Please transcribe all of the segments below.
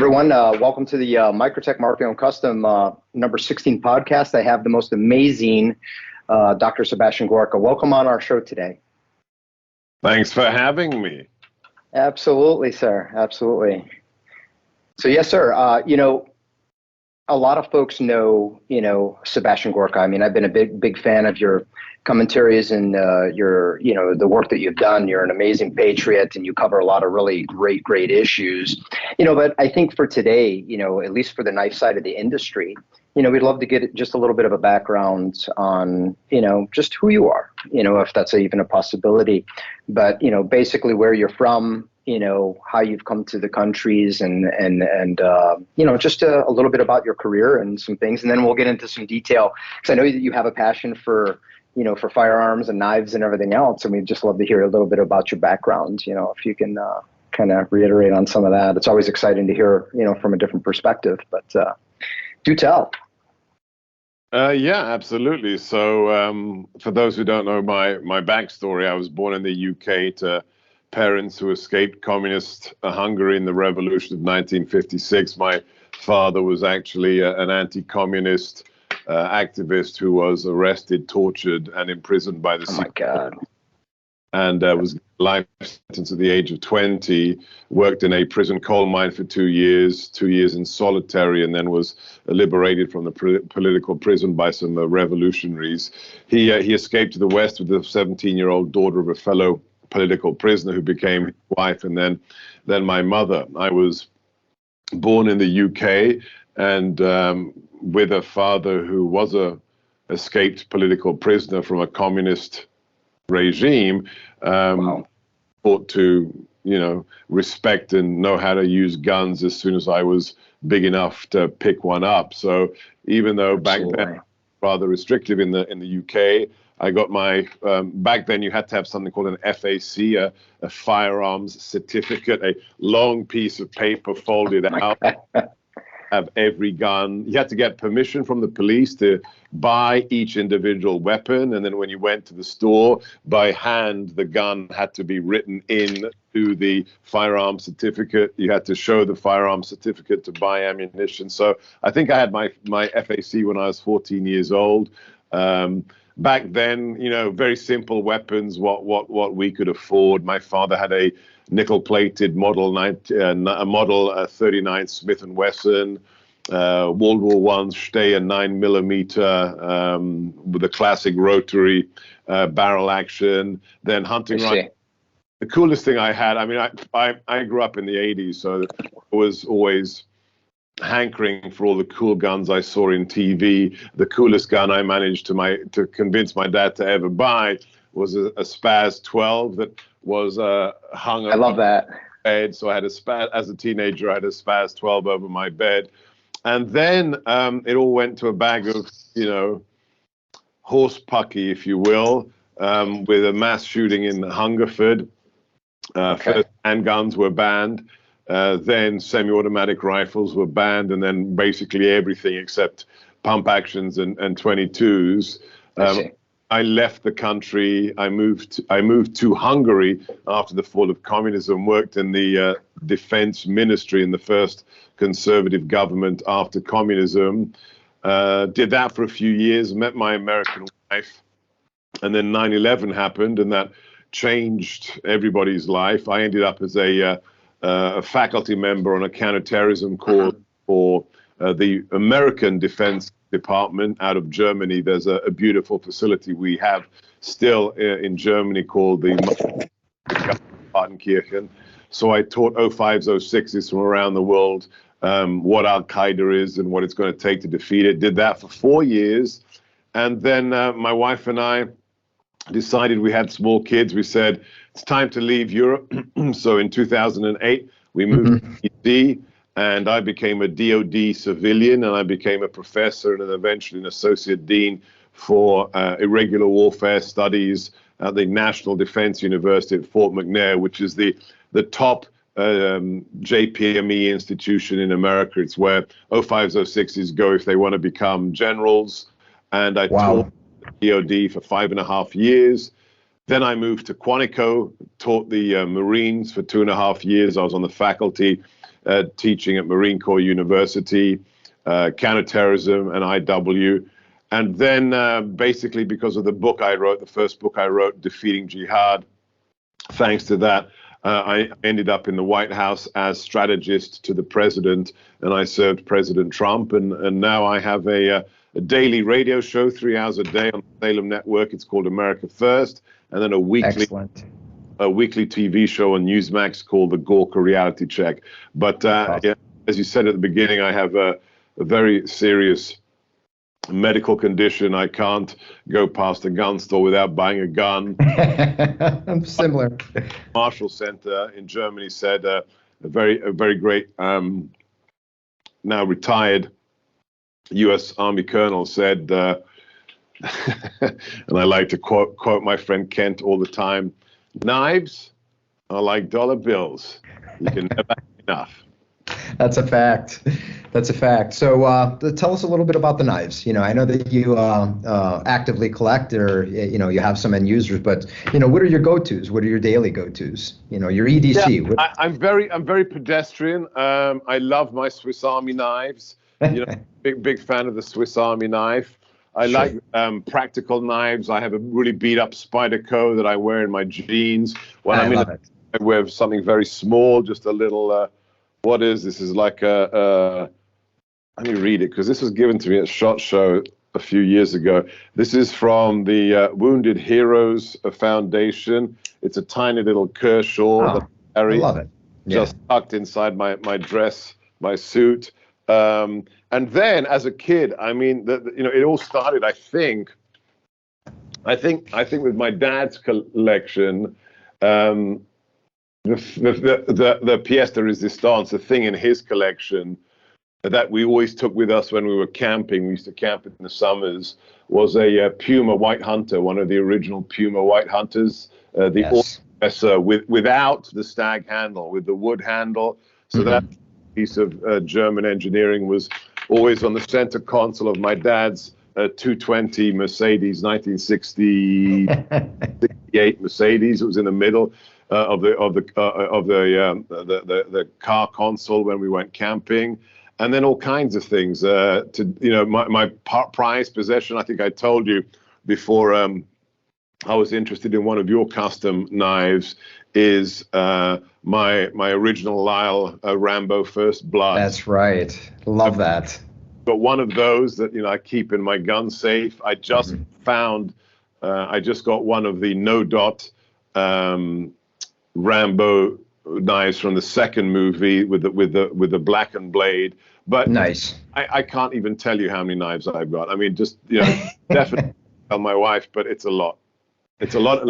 everyone. Welcome to the Microtech Marfione Custom number 16 podcast. I have the most amazing Dr. Sebastian Gorka. Welcome on our show today. Thanks for having me. Absolutely, sir. Absolutely. So, yes, sir. A lot of folks know, Sebastian Gorka. I mean, I've been a big fan of your commentaries and the work that you've done. You're an amazing patriot and you cover a lot of really great issues, but I think for today, at least for the knife side of the industry, we'd love to get just a little bit of a background on, just who you are, if that's even a possibility, but, basically where you're from, how you've come to the countries and just a little bit about your career and some things. And then we'll get into some detail because I know that you have a passion for firearms and knives and everything else. And we'd just love to hear a little bit about your background, if you can kind of reiterate on some of that. It's always exciting to hear, from a different perspective, but do tell. Yeah, absolutely. So for those who don't know my backstory, I was born in the UK to parents who escaped communist Hungary in the revolution of 1956. My father was actually an anti-communist activist who was arrested, tortured, and imprisoned by the my God. And was life sentence at the age of 20, worked in a prison coal mine for 2 years in solitary, and then was liberated from the political prison by some revolutionaries. He escaped to the West with the 17-year-old daughter of a fellow political prisoner who became his wife, and then my mother. I was born in the UK and with a father who was a escaped political prisoner from a communist regime, taught to respect and know how to use guns as soon as I was big enough to pick one up. So even though back then rather restrictive in the UK, I got my, back then you had to have something called an FAC, a firearms certificate, a long piece of paper folded out, have every gun. You had to get permission from the police to buy each individual weapon. And then when you went to the store, by hand, the gun had to be written in to the firearm certificate. You had to show the firearm certificate to buy ammunition. So I think I had my FAC when I was 14 years old. Back then, very simple weapons, what we could afford. My father had a nickel-plated model 39 Smith & Wesson, World War I Steyr 9mm with a classic rotary barrel action. Then hunting rifle. The coolest thing I had, I mean, I grew up in the 80s, so I was always hankering for all the cool guns I saw in TV. The coolest gun I managed to convince my dad to ever buy was a Spaz 12 that was hung. I love that. Bed. So I had a Spaz as a teenager. I had a Spaz 12 over my bed, and then it all went to a bag of horse pucky, if you will, with a mass shooting in Hungerford. First handguns were banned. Then semi-automatic rifles were banned, and then basically everything except pump actions and 22s. I left the country. I moved to Hungary after the fall of communism. Worked in the defense ministry in the first conservative government after communism. Did that for a few years. Met my American wife, and then 9/11 happened, and that changed everybody's life. I ended up as a faculty member on a counterterrorism course for the American Defense Department out of Germany. There's a beautiful facility we have still in Germany called the Partenkirchen. So I taught 05s, 06s from around the world what Al-Qaeda is and what it's going to take to defeat it. Did that for 4 years. And then my wife and I decided, we had small kids. We said, it's time to leave Europe. So in 2008, we moved to DC, and I became a DOD civilian, and I became a professor and then eventually an associate dean for irregular warfare studies at the National Defense University at Fort McNair, which is the top JPME institution in America. It's where 05s, 06s go if they want to become generals. And I taught DOD for 5.5 years. Then I moved to Quantico, taught the Marines for 2.5 years. I was on the faculty. teaching at Marine Corps University, counterterrorism and IW. And then basically because of the book I wrote, the first book I wrote, Defeating Jihad, thanks to that, I ended up in the White House as strategist to the president, and I served President Trump. And now I have a daily radio show, 3 hours a day on the Salem Network. It's called America First, and then a weekly TV show on Newsmax called the Gorka Reality Check. But yeah, as you said at the beginning, I have a very serious medical condition. I can't go past a gun store without buying a gun. I'm similar. Marshall Center in Germany said a very great now retired U.S. Army colonel said, and I like to quote my friend Kent all the time, knives are like dollar bills. You can never have enough. That's a fact. That's a fact. So tell us a little bit about the knives. I know that you actively collect, or you have some end users, but what are your go-tos? What are your daily go-tos? Your EDC. Yeah, I'm very pedestrian. I love my Swiss Army knives. Big fan of the Swiss Army knife. I like practical knives. I have a really beat up Spyderco that I wear in my jeans. When I wear something very small, just a little. What is this? Is like let me read it, because this was given to me at SHOT Show a few years ago. This is from the Wounded Heroes Foundation. It's a tiny little Kershaw that I carry, love it. Just tucked inside my dress, my suit. And then as a kid, it all started, I think with my dad's collection. The pièce de résistance, the thing in his collection that we always took with us when we were camping, we used to camp in the summers, was a Puma White Hunter, one of the original Puma White Hunters, without the stag handle, with the wood handle. So that piece of German engineering was always on the center console of my dad's 220 Mercedes, 1968 Mercedes. It was in the middle of the car console when we went camping, and then all kinds of things. My prized possession, I think I told you before, I was interested in one of your custom knives, is my original Lyle Rambo First Blood. That's right. Love that. But one of those that I keep in my gun safe. I just found. I just got one of the no dot Rambo knives from the second movie with the blackened blade. But nice. I can't even tell you how many knives I've got. I mean, just definitely tell my wife, but it's a lot. It's a lot of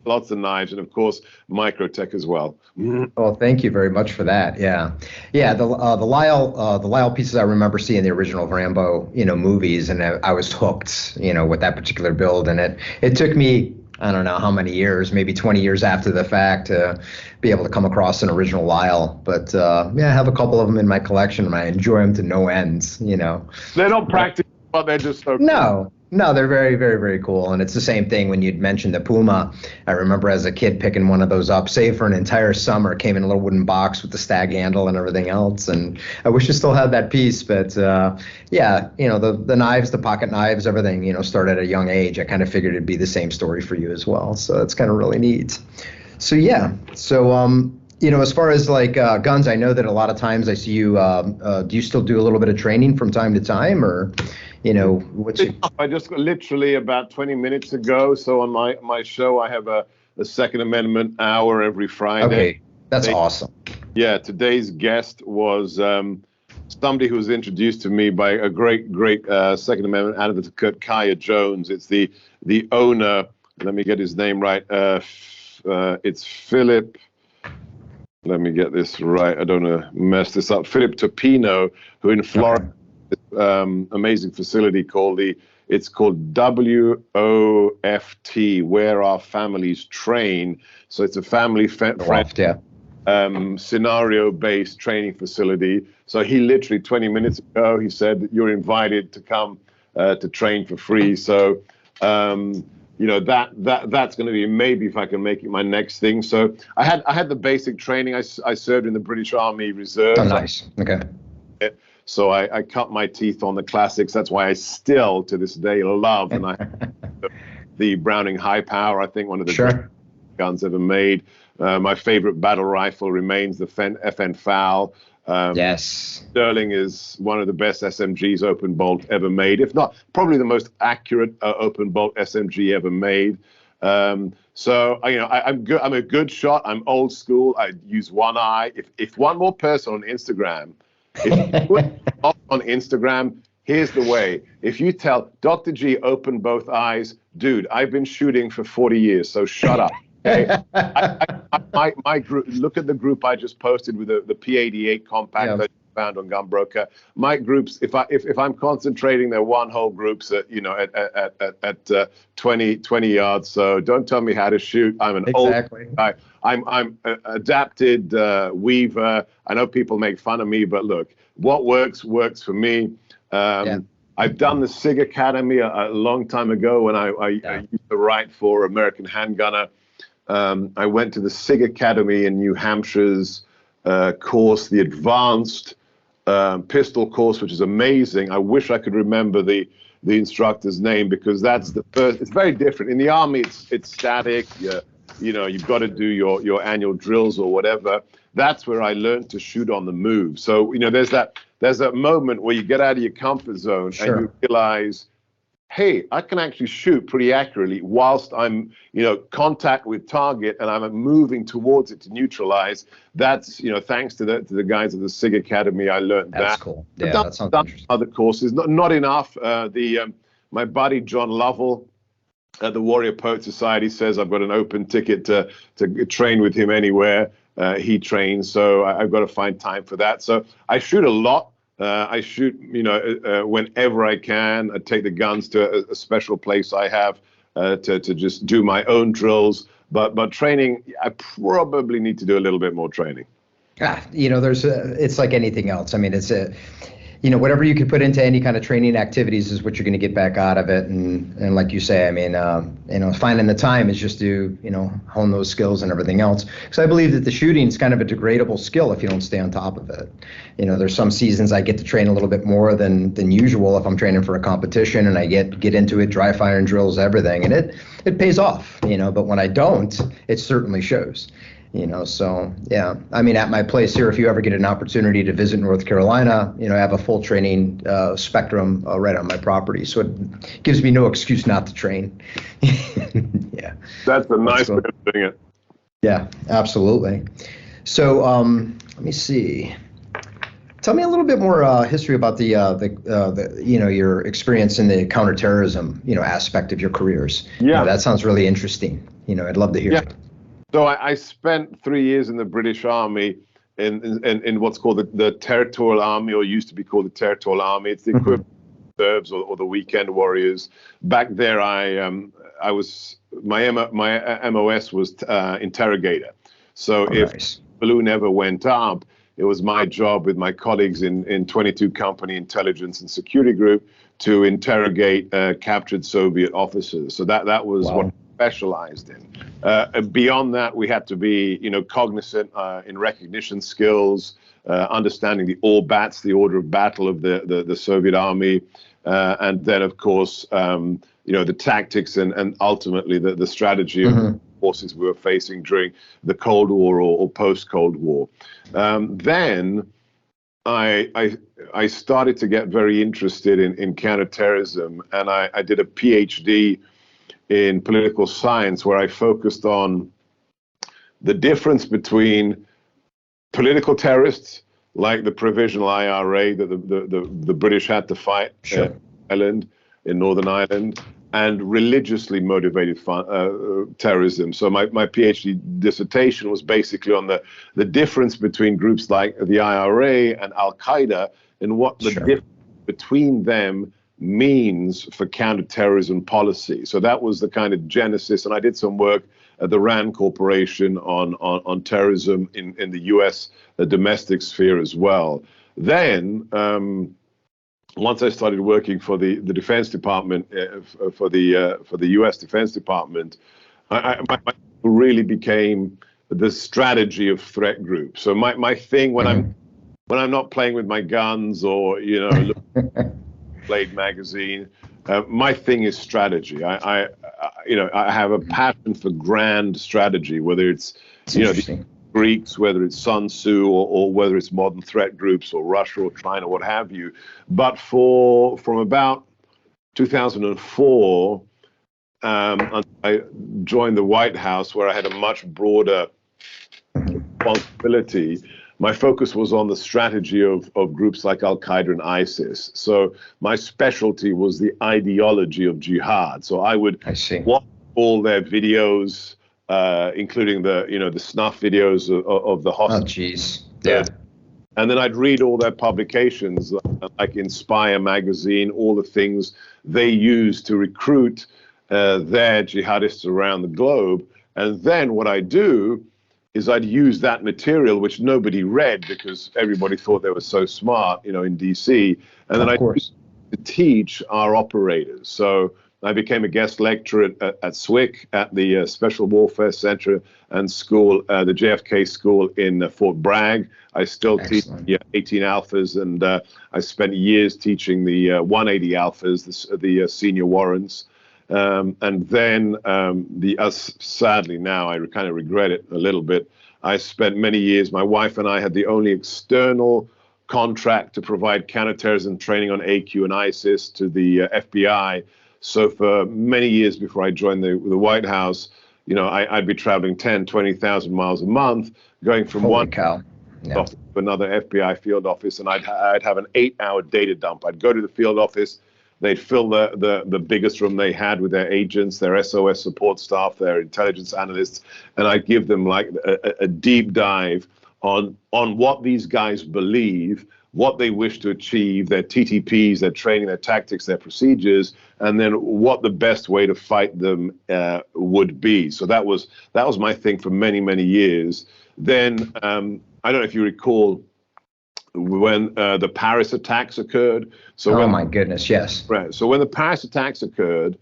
lots of knives, and of course Microtech as well. Well, thank you very much for that. Yeah. The Lyle pieces, I remember seeing the original Rambo movies, and I was hooked with that particular build, and it took me, I don't know how many years, maybe 20 years after the fact, to be able to come across an original Lyle. But I have a couple of them in my collection, and I enjoy them to no ends. They're not practical, but they're just so cool. No, they're very, very, very cool. And it's the same thing when you'd mentioned the Puma. I remember as a kid picking one of those up, saved for an entire summer. Came in a little wooden box with the stag handle and everything else. And I wish I still had that piece. But the knives, the pocket knives, everything, started at a young age. I kind of figured it'd be the same story for you as well. So it's kind of really neat. So, as far as like guns, I know that a lot of times I see you, do you still do a little bit of training from time to time, or, I just literally about 20 minutes ago. So on my show, I have a Second Amendment hour every Friday. Okay, that's awesome. Yeah, today's guest was somebody who was introduced to me by a great Second Amendment advocate, Kaya Jones. It's the owner. Let me get his name right. It's Philip. Let me get this right. I don't want to mess this up. Philip Topino, who in Florida, amazing facility called WOFT, Where Our Families Train. So it's a family scenario-based training facility. So he literally 20 minutes ago, he said that you're invited to come to train for free. So that's going to be maybe if I can make it my next thing. So I had the basic training. I served in the British Army Reserves. Oh, nice. Okay. So I cut my teeth on the classics. That's why I still, to this day, love the Browning High Power. I think one of the great guns ever made. My favorite battle rifle remains the FN FAL. Yes. Sterling is one of the best SMGs open bolt ever made, if not probably the most accurate open bolt SMG ever made. So I'm good. I'm a good shot. I'm old school. I use one eye. If one more person on Instagram, if you put up on Instagram, here's the way. If you tell Dr. G open both eyes, dude, I've been shooting for 40 years, so shut up. Okay? My group, look at the group I just posted with the P88 compact that you found on Gunbroker. My groups, if I'm concentrating, they're one whole groups at 20 yards. So don't tell me how to shoot. I'm an old guy. I'm an adapted weaver. I know people make fun of me, but look, what works for me. I've done the SIG Academy a long time ago when I used to write for American Handgunner. I went to the SIG Academy in New Hampshire's course, the advanced pistol course, which is amazing. I wish I could remember the instructor's name, because that's the first. It's very different. In the Army, it's static. You've got to do your annual drills or whatever. That's where I learned to shoot on the move. So there's that moment where you get out of your comfort zone and you realize, hey, I can actually shoot pretty accurately whilst I'm, contact with target and I'm moving towards it to neutralize. That's, thanks to the guys at the SIG Academy, I learned that. That's cool. Yeah, that sounds interesting. Other courses, not enough. My buddy John Lovell at the Warrior Poet Society says I've got an open ticket to train with him anywhere he trains. So I've got to find time for that. So I shoot a lot. I shoot, whenever I can. I take the guns to a special place I have to just do my own drills. But training, I probably need to do a little bit more training. It's like anything else. I mean, it's whatever you can put into any kind of training activities is what you're going to get back out of it. And like you say, I mean, finding the time is just to, hone those skills and everything else. Because I believe that the shooting is kind of a degradable skill if you don't stay on top of it. There's some seasons I get to train a little bit more than usual if I'm training for a competition, and I get into it, dry fire and drills, everything. And it pays off, but when I don't, it certainly shows. So yeah, I mean, at my place here, if you ever get an opportunity to visit North Carolina, I have a full training spectrum right on my property. So it gives me no excuse not to train. Yeah. That's a nice way of doing it. Yeah, absolutely. So let me see. Tell me a little bit more history about the your experience in the counterterrorism, aspect of your careers. Yeah. That sounds really interesting. I'd love to hear it. So I spent 3 years in the British Army in what's called the Territorial Army, or used to be called the Territorial Army. It's the equivalent of reserves or the weekend warriors. Back there, my MOS was interrogator. So if balloon ever went up, it was my job with my colleagues in 22 Company Intelligence and Security Group to interrogate captured Soviet officers. So that was what I specialized in. Beyond that, we had to be, cognizant in recognition skills, understanding the ORBATs, the order of battle of the Soviet Army, and then, of course, the tactics and ultimately the strategy of the forces we were facing during the Cold War or post-Cold War. Then I started to get very interested in counterterrorism, and I did a PhD in political science where I focused on the difference between political terrorists, like the provisional IRA that the British had to fight in Northern Ireland, and religiously motivated terrorism. So my PhD dissertation was basically on the difference between groups like the IRA and Al-Qaeda and what the difference between them means for counterterrorism policy. So that was the kind of genesis, and I did some work at the RAND Corporation on terrorism in the U.S. domestic sphere as well. Then once I started working for the Defense Department, for the U.S. Defense Department, my really became the strategy of threat groups. So my thing when I'm not playing with my guns or Blade magazine, my thing is strategy. I have a passion for grand strategy, whether it's the Greeks, whether it's Sun Tzu, or whether it's modern threat groups or Russia or China, what have you. But from about 2004, I joined the White House, where I had a much broader responsibility. My focus was on the strategy of groups like Al-Qaeda and ISIS. So my specialty was the ideology of jihad. So I would watch all their videos, including the snuff videos of the hostages. Oh, jeez. Yeah. And then I'd read all their publications, like Inspire magazine, all the things they use to recruit their jihadists around the globe. And then what I do is I'd use that material, which nobody read because everybody thought they were so smart, in DC. And then I used to teach our operators. So I became a guest lecturer at SWCC, at the Special Warfare Center and School, the JFK School in Fort Bragg. I still teach 18 Alphas, and I spent years teaching the 180 Alphas, the senior warrants. And then sadly now, I kind of regret it a little bit. I spent many years, my wife and I had the only external contract to provide counterterrorism training on AQ and ISIS to the FBI. So for many years before I joined the White House, I'd be traveling 10, 20,000 miles a month, going from office to another FBI field office, and I'd have an 8-hour data dump. I'd go to the field office. They'd fill the biggest room they had with their agents, their SOS support staff, their intelligence analysts, and I'd give them like a deep dive on what these guys believe, what they wish to achieve, their TTPs, their training, their tactics, their procedures, and then what the best way to fight them would be. So that was my thing for many, many years. Then I don't know if you recall when the Paris attacks occurred. So my goodness, yes. Right. So when the Paris attacks occurred,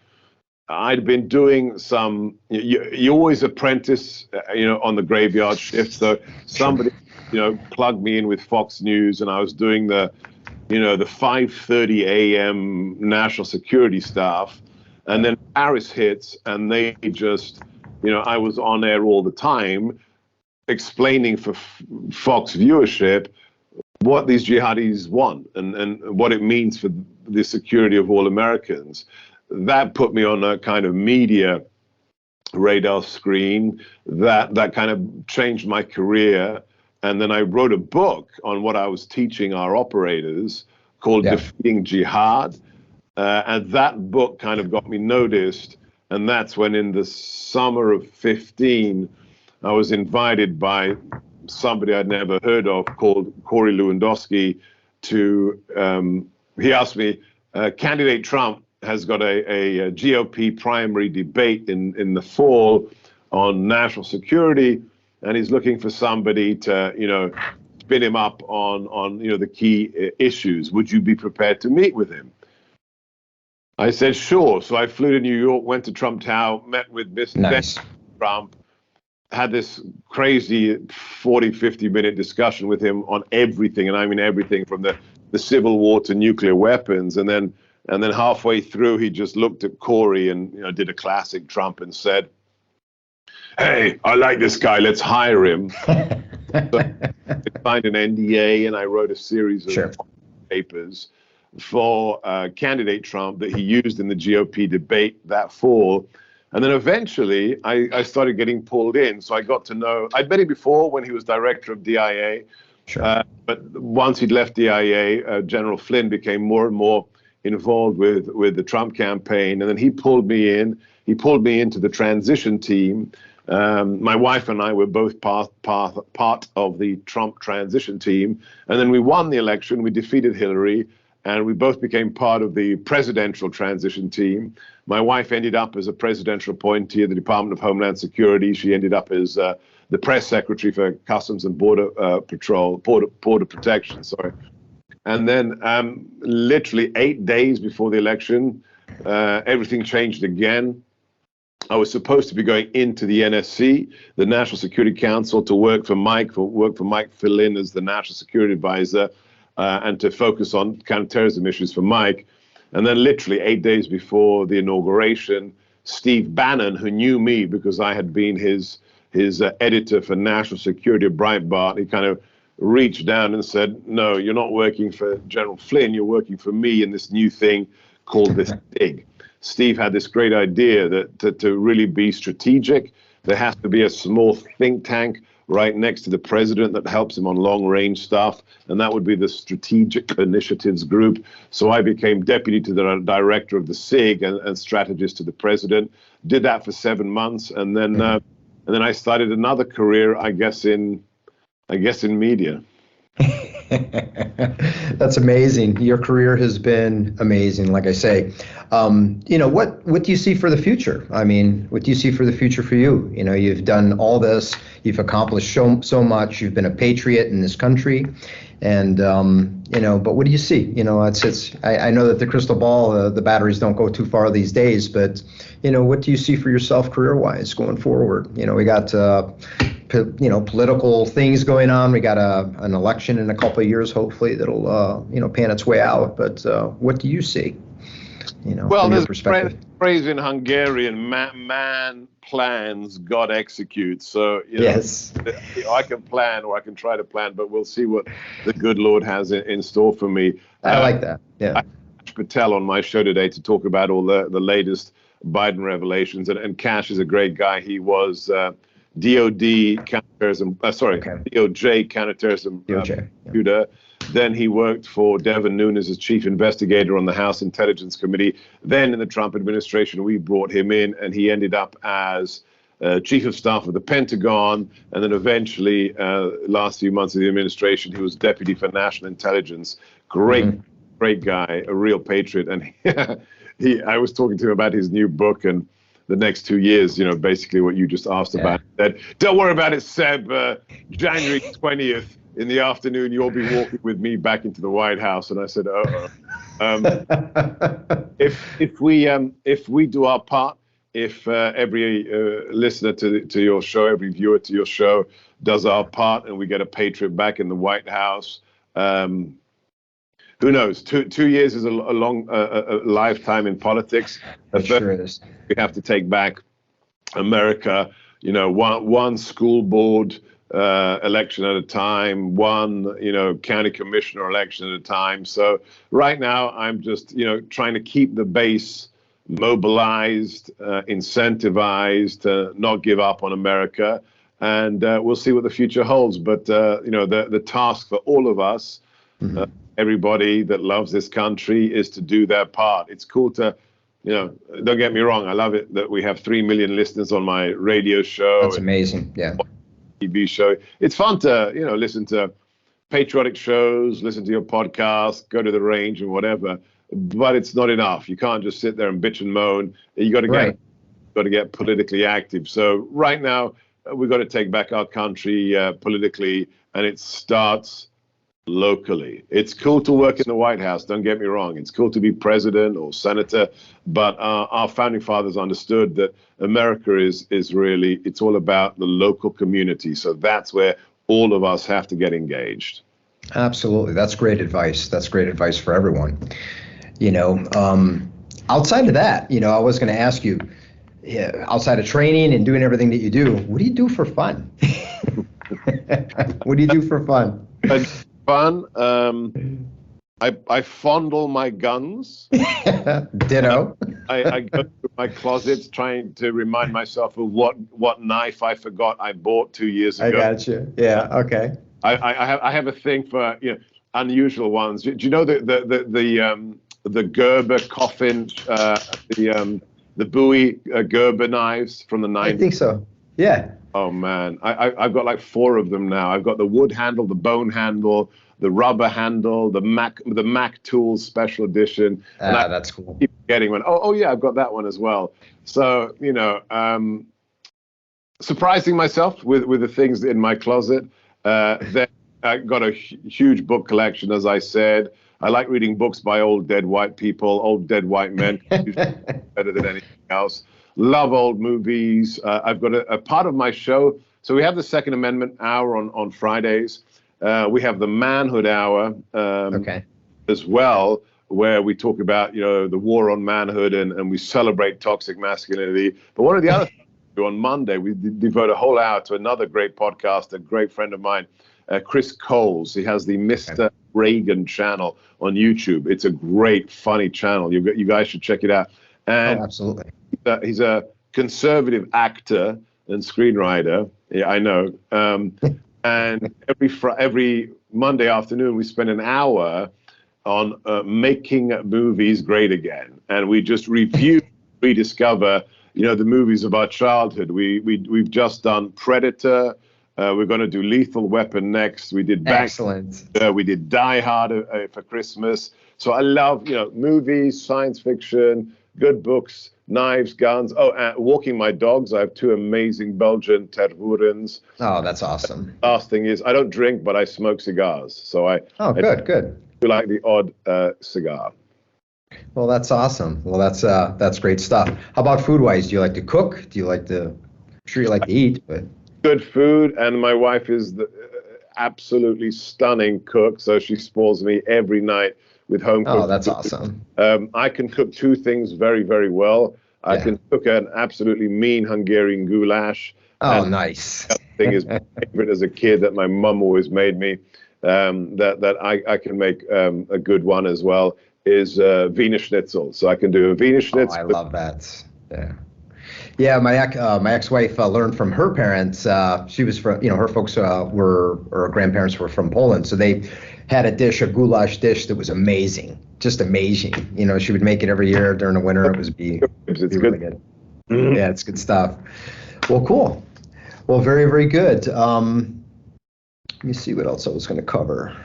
I'd been doing some. You always apprentice, on the graveyard shift. So somebody, plugged me in with Fox News, and I was doing the 5:30 a.m. national security stuff, and then Paris hits, and they just, I was on air all the time, explaining for Fox viewership what these jihadis want and what it means for the security of all Americans. That put me on a kind of media radar screen that kind of changed my career. And then I wrote a book on what I was teaching our operators called Defeating Jihad. And that book kind of got me noticed. And that's when in the summer of 15, I was invited by somebody I'd never heard of called Corey Lewandowski he asked me, candidate Trump has got a GOP primary debate in the fall on national security, and he's looking for somebody to, spin him up on the key issues. Would you be prepared to meet with him? I said, sure. So I flew to New York, went to Trump Tower, met with Mr. Trump, had this crazy 40, 50-minute discussion with him on everything, and I mean everything from the Civil War to nuclear weapons. And then halfway through, he just looked at Corey and did a classic Trump and said, "Hey, I like this guy. Let's hire him." So I signed an NDA, and I wrote a series of papers for candidate Trump that he used in the GOP debate that fall. And then eventually, I started getting pulled in. So I got to know, I'd met him before when he was director of DIA. But once he'd left DIA, General Flynn became more and more involved with the Trump campaign. And then he pulled me in. He pulled me into the transition team. My wife and I were both part of the Trump transition team. And then we won the election. We defeated Hillary. And we both became part of the presidential transition team. My wife ended up as a presidential appointee at the Department of Homeland Security. She ended up as the press secretary for Customs and Border Protection. And then literally 8 days before the election, everything changed again. I was supposed to be going into the NSC, the National Security Council, to work for Mike fill in as the National Security Advisor, and to focus on counterterrorism issues for Mike. And then literally 8 days before the inauguration, Steve Bannon, who knew me because I had been his editor for National Security at Breitbart, he kind of reached down and said, no, you're not working for General Flynn, you're working for me in this new thing called the SIG. Steve had this great idea that to really be strategic, there has to be a small think tank right next to the president that helps him on long-range stuff, and that would be the Strategic Initiatives Group. So I became deputy to the director of the SIG and strategist to the president. Did that for 7 months, and then I started another career, I guess in media. That's amazing. Your career has been amazing, like I say. What do you see for the future? I mean, what do you see for the future for you? You've done all this, you've accomplished so much, you've been a patriot in this country, and but what do you see? I know that the crystal ball, the batteries don't go too far these days, but what do you see for yourself career-wise going forward? We got political things going on. We got an election in a couple of years, hopefully, that'll pan its way out. But what do you see? Well, there's a phrase in Hungarian: "Man plans, God executes." So yes, I can plan, or I can try to plan, but we'll see what the good Lord has in store for me. I like that. Yeah, I had Patel on my show today to talk about all the latest Biden revelations, and Cash is a great guy. He was DOD counterterrorism, DOJ counterterrorism prosecutor. Then he worked for Devin Nunes as chief investigator on the House Intelligence Committee. Then in the Trump administration, we brought him in, and he ended up as chief of staff of the Pentagon. And then eventually, last few months of the administration, he was deputy for national intelligence. Great guy, a real patriot. And I was talking to him about his new book and the next 2 years, basically what you just asked about. That, don't worry about it, Seb. January 20th in the afternoon, you'll be walking with me back into the White House. And I said, if we do our part, if every listener to your show, every viewer to your show does our part, and we get a patriot back in the White House, who knows? 2 years is a long lifetime in politics. It sure is. We have to take back America, one school board election at a time, one, county commissioner election at a time. So right now I'm just, trying to keep the base mobilized, incentivized, not give up on America. And we'll see what the future holds. But, the task for all of us, everybody that loves this country, is to do their part. It's cool to, don't get me wrong, I love it that we have 3 million listeners on my radio show. That's amazing. Yeah. TV show. It's fun to, listen to patriotic shows, listen to your podcast, go to the range and whatever. But it's not enough. You can't just sit there and bitch and moan. You got to get politically active. So right now we've got to take back our country politically, and it starts locally. It's cool to work in the White House, don't get me wrong. It's cool to be president or senator, but our founding fathers understood that America is really, it's all about the local community. So that's where all of us have to get engaged. Absolutely. That's great advice. That's great advice for everyone. Outside of that, I was going to ask you, outside of training and doing everything that you do, what do you do for fun? What do you do for fun? Fun. I fondle my guns. Ditto. I go through my closets trying to remind myself of what knife I forgot I bought 2 years ago. I got you. Yeah. Okay. I have a thing for unusual ones. Do you know the Gerber coffin, the Bowie Gerber knives from the 90s? I think so. Yeah. Oh man, I've got like 4 of them now. I've got the wood handle, the bone handle, the rubber handle, the Mac Tools Special Edition. That's cool. Keep getting one. Oh yeah, I've got that one as well. So surprising myself with the things in my closet. Then I got a huge book collection, as I said. I like reading books by old dead white people, old dead white men, better than anything else. Love old movies. I've got a part of my show. So we have the Second Amendment hour on Fridays. We have the Manhood hour as well, where we talk about, the war on manhood and we celebrate toxic masculinity. But one of the other things we do on Monday, we devote a whole hour to another great podcast, a great friend of mine, Chris Coles. He has the Mr. Reagan channel on YouTube. It's a great, funny channel. You guys should check it out. And absolutely. He's a conservative actor and screenwriter. Yeah, I know. And every Monday afternoon, we spend an hour on making movies great again. And we just rediscover, the movies of our childhood. We've just done Predator. We're going to do Lethal Weapon next. We did Excellent. We did Die Hard for Christmas. So I love, movies, science fiction, good books, knives, guns. Walking my dogs. I have 2 amazing Belgian Tervuurens. Oh, that's awesome. Last thing is, I don't drink, but I smoke cigars. So good. do like the odd cigar. Well, that's awesome. Well, that's great stuff. How about food-wise? Do you like to cook? I'm sure you like to eat, but. Good food, and my wife is the absolutely stunning cook, so she spoils me every night with home cooked. Oh, that's awesome. I can cook 2 things very, very well. I can cook an absolutely mean Hungarian goulash. Oh, nice. The thing is, my favorite as a kid that my mum always made me, that I can make a good one as well, is Wiener Schnitzel. So I can do a Wiener Schnitzel. Oh, I love that. Yeah. Yeah, my ex-wife learned from her parents. She was from, her folks her grandparents were from Poland, so they had a goulash dish that was amazing, just amazing. She would make it every year during the winter. It was it's really good. Mm-hmm. Yeah, it's good stuff. Well, cool. Well, very, very good. Let me see what else I was going to cover.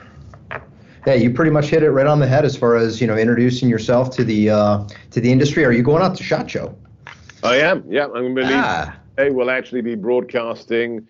Yeah, you pretty much hit it right on the head as far as introducing yourself to the industry. Are you going out to SHOT Show? I am, yeah. I'm going to they will actually be broadcasting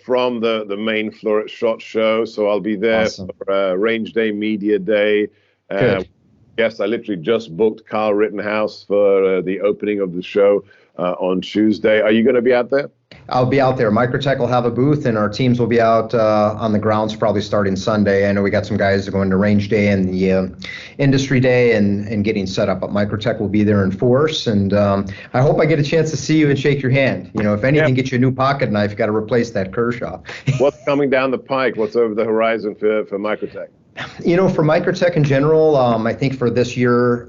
from the main floor at SHOT Show. So I'll be there for Range Day, Media Day. Yes, I literally just booked Carl Rittenhouse for the opening of the show on Tuesday. Are you going to be out there? I'll be out there. Microtech will have a booth, and our teams will be out on the grounds probably starting Sunday. I know we got some guys that are going to Range Day and the Industry Day and getting set up, but Microtech will be there in force. And I hope I get a chance to see you and shake your hand. If anything, get you a new pocket knife. You got to replace that Kershaw. What's coming down the pike? What's over the horizon for Microtech? For Microtech in general, I think for this year,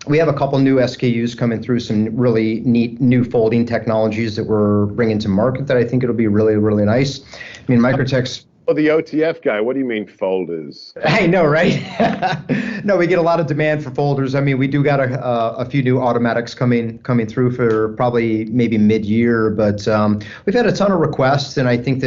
we have a couple new SKUs coming through, some really neat new folding technologies that we're bringing to market that I think it'll be really, really nice. I mean, Microtech's... Oh, the OTF guy, what do you mean folders? I know, right? No, we get a lot of demand for folders. I mean, we do got a few new automatics coming through for probably maybe mid-year, but we've had a ton of requests, and I think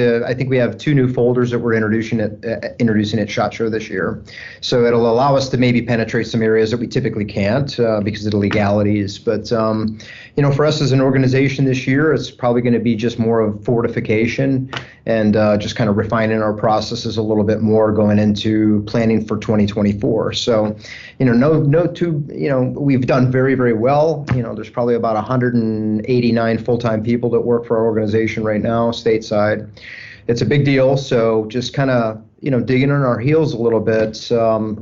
we have 2 new folders that we're introducing at SHOT Show this year. So it'll allow us to maybe penetrate some areas that we typically can't because of the legalities. But for us as an organization this year, it's probably going to be just more of fortification and just kind of refining our processes a little bit more going into planning for 2024. So, we've done very, very well. There's probably about 189 full-time people that work for our organization right now, stateside. It's a big deal. So just kind of, digging on our heels a little bit,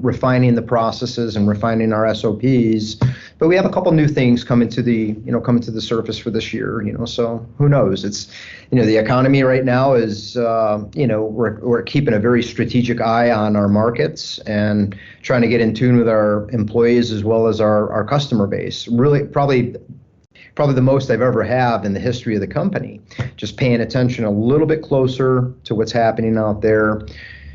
refining the processes and refining our SOPs. But we have a couple new things coming to the surface for this year, so who knows? It's, the economy right now is, we're keeping a very strategic eye on our markets and trying to get in tune with our employees as well as our customer base. Really, probably the most I've ever had in the history of the company, just paying attention a little bit closer to what's happening out there.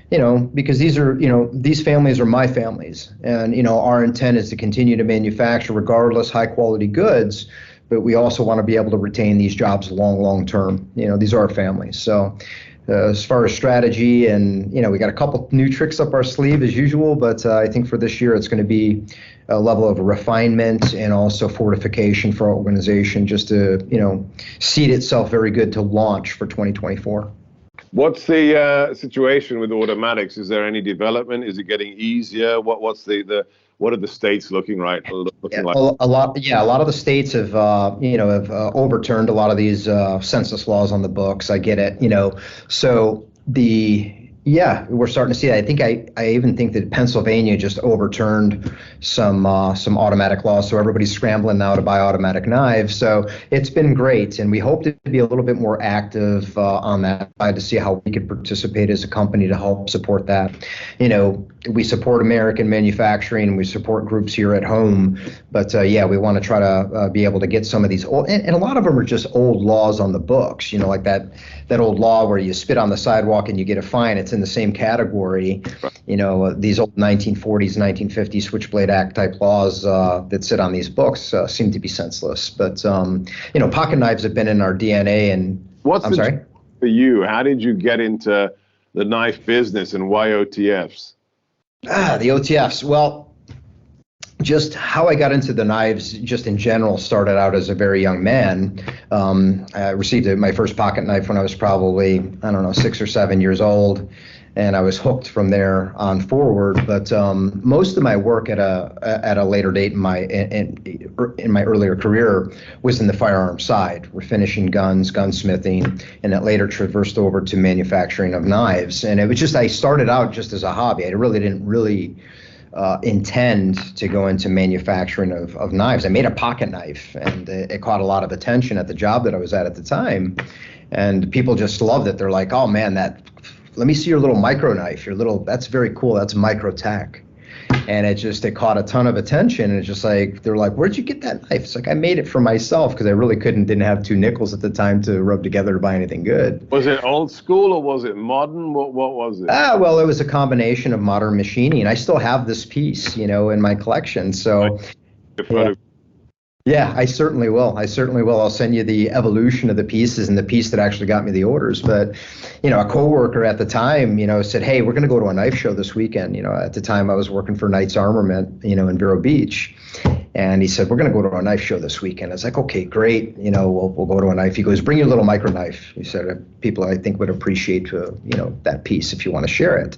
Because these families are my families, and our intent is to continue to manufacture regardless high quality goods, but we also want to be able to retain these jobs long term. These are our families. So as far as strategy, and we got a couple new tricks up our sleeve as usual, but I think for this year it's going to be a level of refinement and also fortification for our organization, just to seed itself very good to launch for 2024. What's the situation with automatics? Is there any development? Is it getting easier? What are the states looking like? A lot of the states have overturned a lot of these census laws on the books. I get it, so we're starting to see that. I think I even think that Pennsylvania just overturned some automatic laws, so everybody's scrambling now to buy automatic knives. So it's been great, and we hope to be a little bit more active on that side to see how we could participate as a company to help support that. We support American manufacturing, we support groups here at home, but we want to try to be able to get some of these old, and a lot of them are just old laws on the books, like that old law where you spit on the sidewalk and you get a fine. It's in the same category, these old 1940s, 1950s Switchblade Act type laws that sit on these books seem to be senseless. But, pocket knives have been in our DNA. And sorry? For you, how did you get into the knife business and why OTFs? The OTFs. Well, just how I got into the knives, just in general, started out as a very young man. I received my first pocket knife when I was probably, 6 or 7 years old, and I was hooked from there on forward. But most of my work at a later date in my earlier career was in the firearm side. We're finishing guns, gunsmithing, and it later traversed over to manufacturing of knives. And it was just, I started out just as a hobby. I really didn't intend to go into manufacturing of knives. I made a pocket knife, and it caught a lot of attention at the job that I was at the time, and people just loved it. They're like, "Oh man, let me see your little micro knife. That's very cool. That's Microtech." And it caught a ton of attention. And it's just like, they're like, "Where'd you get that knife?" It's like, I made it for myself because I really didn't have 2 nickels at the time to rub together to buy anything good. Was it old school or was it modern? What was it? Well, it was a combination of modern machining. I still have this piece, in my collection. So, yeah, I certainly will. I'll send you the evolution of the pieces and the piece that actually got me the orders. But, a coworker at the time, said, "Hey, we're going to go to a knife show this weekend." At the time I was working for Knight's Armament, in Vero Beach. And he said, "We're going to go to a knife show this weekend." I was like, "Okay, great. We'll go to a knife." He goes, "Bring your little micro knife." He said, "People I think would appreciate, that piece if you want to share it."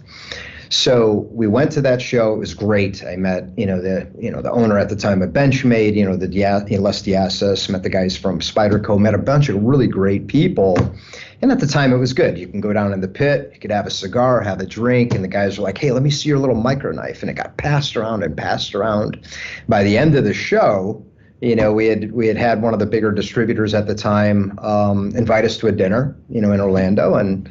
So we went to that show. It was great. I met, the owner at the time of Benchmade, Les Diasas, met the guys from Spyderco, met a bunch of really great people. And at the time it was good. You can go down in the pit, you could have a cigar, have a drink, and the guys were like, "Hey, let me see your little micro knife." And it got passed around and passed around. By the end of the show, we had one of the bigger distributors at the time invite us to a dinner, in Orlando, and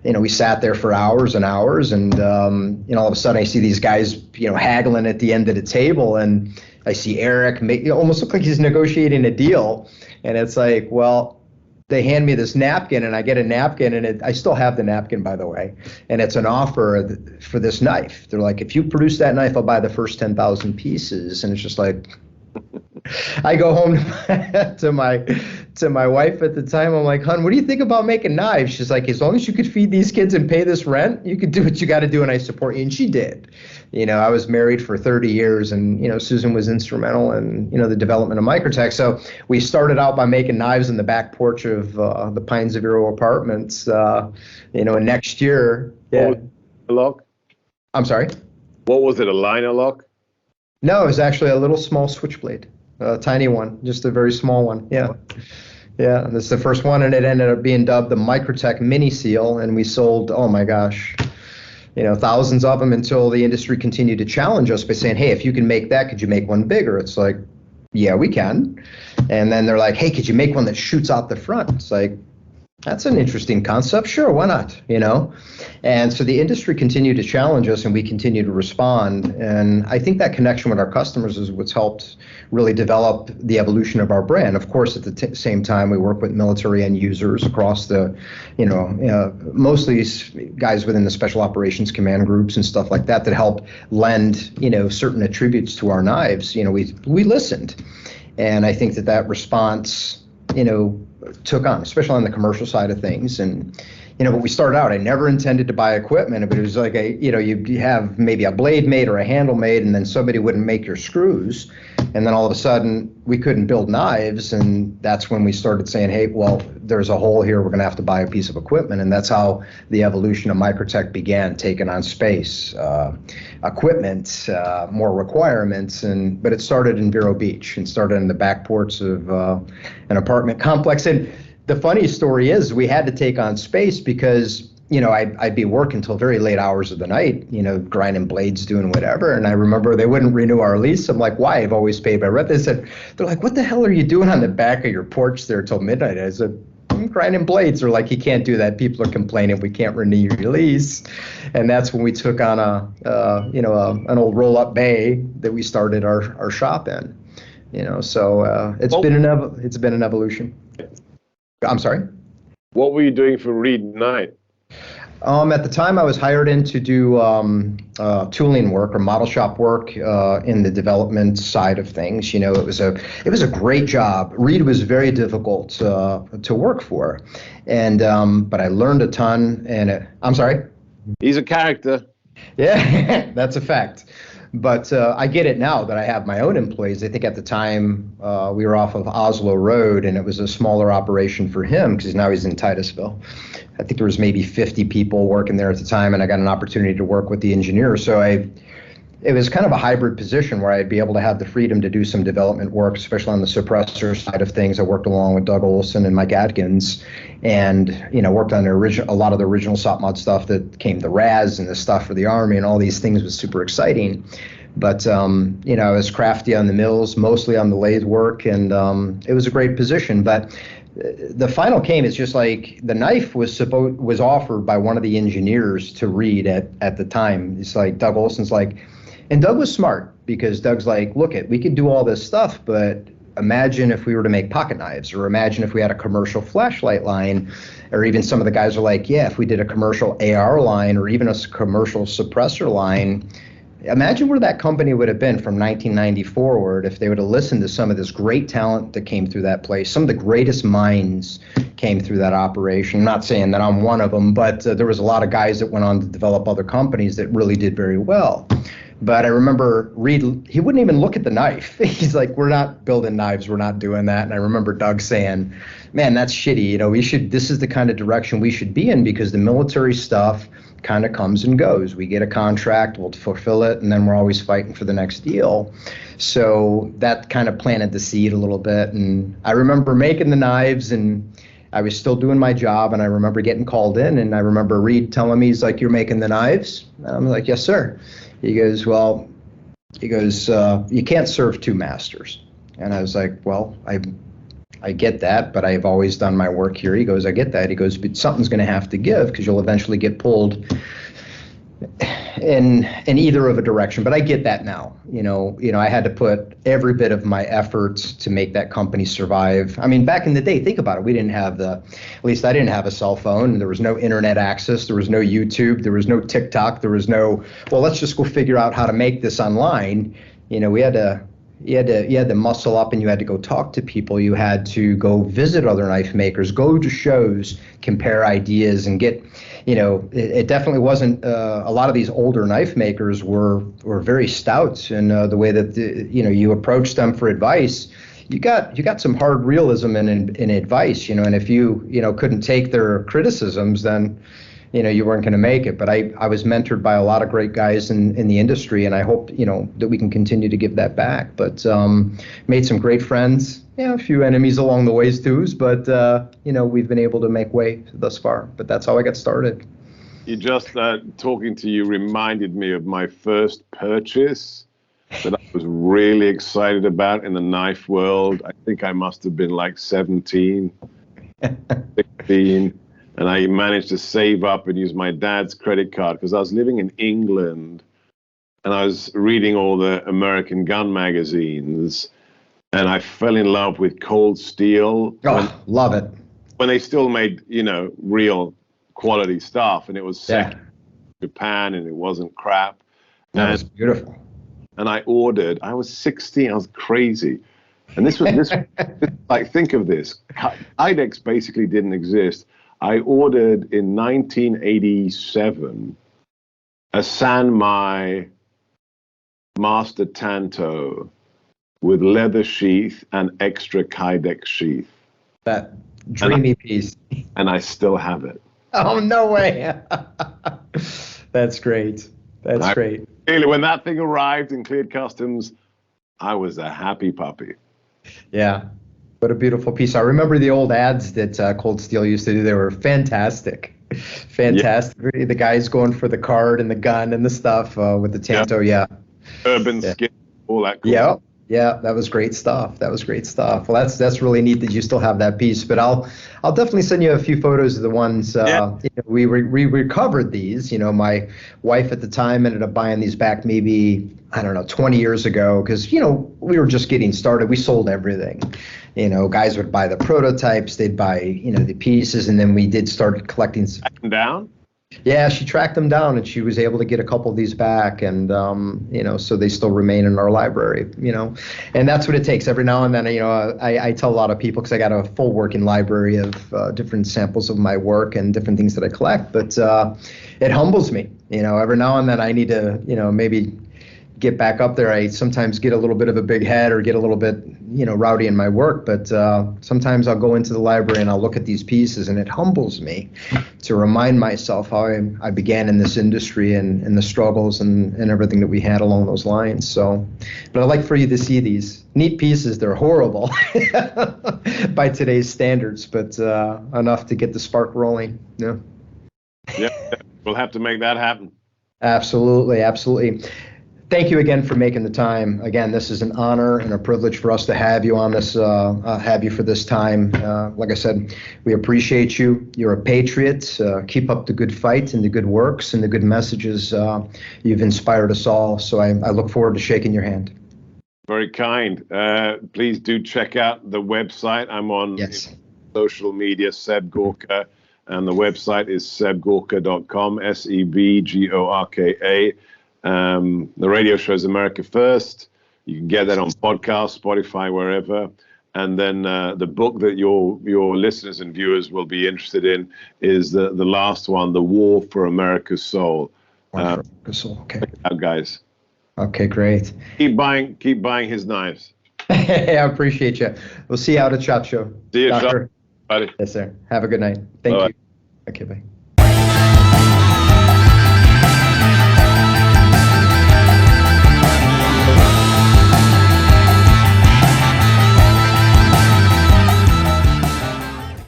we sat there for hours and hours, and all of a sudden I see these guys, haggling at the end of the table, and I see Eric almost look like he's negotiating a deal, and it's like, well, they hand me this napkin, and I get a napkin, and I still have the napkin, by the way, and it's an offer for this knife. They're like, "If you produce that knife, I'll buy the first 10,000 pieces," and it's just like. I go home to my wife at the time. I'm like, "Hun, what do you think about making knives?" She's like, "As long as you could feed these kids and pay this rent, you could do what you got to do, and I support you." And she did. I was married for 30 years, and Susan was instrumental in the development of Microtech. So we started out by making knives in the back porch of the Pines of Vero apartments. And next year, yeah. A lock? I'm sorry. What was it? A liner lock? No, it was actually a little small switchblade, a tiny one, just a very small one. Yeah. Yeah, and this is the first one, and it ended up being dubbed the Microtech Mini Seal, and we sold, oh my gosh, thousands of them until the industry continued to challenge us by saying, "Hey, if you can make that, could you make one bigger?" It's like, "Yeah, we can." And then they're like, "Hey, could you make one that shoots out the front?" It's like, "That's an interesting concept. Sure, why not?" And so the industry continued to challenge us, and we continued to respond. And I think that connection with our customers is what's helped really develop the evolution of our brand. Of course, at the same time, we work with military end users across the, mostly guys within the special operations command groups and stuff like that help lend, certain attributes to our knives. We listened, and I think that response, took on, especially on the commercial side of things. And, but we started out, I never intended to buy equipment, but it was like you have maybe a blade made or a handle made, and then somebody wouldn't make your screws. And then all of a sudden we couldn't build knives. And that's when we started saying, hey, well, there's a hole here. We're going to have to buy a piece of equipment. And that's how the evolution of Microtech began, taking on space, equipment, more requirements. But it started in Vero Beach and started in the back porch of an apartment complex. And the funny story is we had to take on space because, I'd be working till very late hours of the night, grinding blades, doing whatever. And I remember they wouldn't renew our lease. I'm like, why? I've always paid by rent. They're like, what the hell are you doing on the back of your porch there till midnight? I said, I'm grinding blades. They're like, you can't do that. People are complaining. We can't renew your lease. And that's when we took on an old roll-up bay that we started our shop in. So it's been an evolution. I'm sorry? What were you doing for Reed Knight? At the time, I was hired in to do tooling work or model shop work in the development side of things. It was a great job. Reed was very difficult to work for, and but I learned a ton. And I'm sorry. He's a character. Yeah, that's a fact. But I get it now that I have my own employees. I think at the time we were off of Oslo Road, and it was a smaller operation for him because now he's in Titusville. I think there was maybe 50 people working there at the time, and I got an opportunity to work with the engineer. So it was kind of a hybrid position where I'd be able to have the freedom to do some development work, especially on the suppressor side of things. I worked along with Doug Olson and Mike Atkins, and worked on a lot of the original SOPMOD stuff that came, the RAS and the stuff for the Army and all these things was super exciting. But I was crafty on the mills, mostly on the lathe work, and it was a great position. But the final came, it's just like the knife was offered by one of the engineers to Reed at the time. It's like Doug Olson's like, and Doug was smart because Doug's like, look, we could do all this stuff, but imagine if we were to make pocket knives, or imagine if we had a commercial flashlight line, or even some of the guys are like, yeah, if we did a commercial AR line or even a commercial suppressor line. Imagine where that company would have been from 1990 forward if they would have listened to some of this great talent that came through that place. Some of the greatest minds came through that operation. I'm not saying that I'm one of them, but there was a lot of guys that went on to develop other companies that really did very well. But I remember Reed, he wouldn't even look at the knife. He's like, we're not building knives. We're not doing that. And I remember Doug saying, man, that's shitty. This is the kind of direction we should be in, because the military stuff kind of comes and goes. We get a contract, we'll fulfill it, and then we're always fighting for the next deal. So that kind of planted the seed a little bit. And I remember making the knives, and I was still doing my job, and I remember getting called in, and I remember Reed telling me, he's like, you're making the knives? And I'm like, yes, sir. He goes, you can't serve two masters. And I was like, well, I get that, but I've always done my work here. He goes, I get that. He goes, but something's going to have to give, because you'll eventually get pulled in either of a direction. But I get that now. I had to put every bit of my efforts to make that company survive. I mean, back in the day, think about it. We didn't have at least I didn't have a cell phone. There was no internet access. There was no YouTube. There was no TikTok. There was no, well, let's just go figure out how to make this online. We had to, you had to muscle up, and you had to go talk to people. You had to go visit other knife makers, go to shows, compare ideas, and get, it definitely wasn't, a lot of these older knife makers were very stout in the way that, you approached them for advice. You got some hard realism in advice, and if you couldn't take their criticisms, then you weren't going to make it. But I was mentored by a lot of great guys in the industry, and I hope, that we can continue to give that back. But made some great friends, a few enemies along the ways too, but, we've been able to make way thus far. But that's how I got started. You just, talking to you reminded me of my first purchase that I was really excited about in the knife world. I think I must have been like 17, 16. And I managed to save up and use my dad's credit card, because I was living in England and I was reading all the American gun magazines, and I fell in love with Cold Steel. Oh, love it. When they still made, real quality stuff, and it was sent to Japan, and it wasn't crap. That was beautiful. And I was 16, I was crazy. And this like, think of this. IDEX basically didn't exist. I ordered in 1987 a San Mai Master Tanto with leather sheath and extra Kydex sheath. That dreamy piece. And I still have it. Oh, no way. That's great. That's great. Really, when that thing arrived in cleared customs, I was a happy puppy. Yeah. What a beautiful piece. I remember the old ads that Cold Steel used to do. They were fantastic. Fantastic. Yeah. The guys going for the card and the gun and the stuff with the Tanto. Yeah. Urban skin, all that cool stuff. stuff. Yeah, that was great stuff. That was great stuff. Well, that's really neat that you still have that piece. But I'll definitely send you a few photos of the ones. We recovered these. My wife at the time ended up buying these back maybe 20 years ago because we were just getting started. We sold everything. Guys would buy the prototypes. They'd buy the pieces, and then we did start collecting. Track them down? Yeah, she tracked them down, and she was able to get a couple of these back, and so they still remain in our library, and that's what it takes. Every now and then, I tell a lot of people because I got a full working library of different samples of my work and different things that I collect, but it humbles me. Every now and then I need to, maybe get back up there. I sometimes get a little bit of a big head or get a little bit, rowdy in my work, but sometimes I'll go into the library and I'll look at these pieces, and it humbles me to remind myself how I began in this industry and the struggles and everything that we had along those lines. So, but I'd like for you to see these neat pieces. They're horrible by today's standards, but enough to get the spark rolling. Yeah, we'll have to make that happen. Absolutely, absolutely. Thank you again for making the time. Again, this is an honor and a privilege for us to have you on this, have you for this time. Like I said, we appreciate you. You're a patriot. Keep up the good fight and the good works and the good messages. You've inspired us all. So I look forward to shaking your hand. Very kind. Please do check out the website. I'm on social media, Seb Gorka, and the website is sebgorka.com, SEBGORKA. The radio show is America First. You can get that on podcast, Spotify, wherever. And then the book that your listeners and viewers will be interested in is the last one, The War for America's Soul. America's Soul. Okay. Check it out, guys. Okay, great. Keep buying his knives. Hey, I appreciate you. We'll see you out at SHOT Show. See you, Doctor. Yes, sir. Have a good night. Thank you. Okay, bye.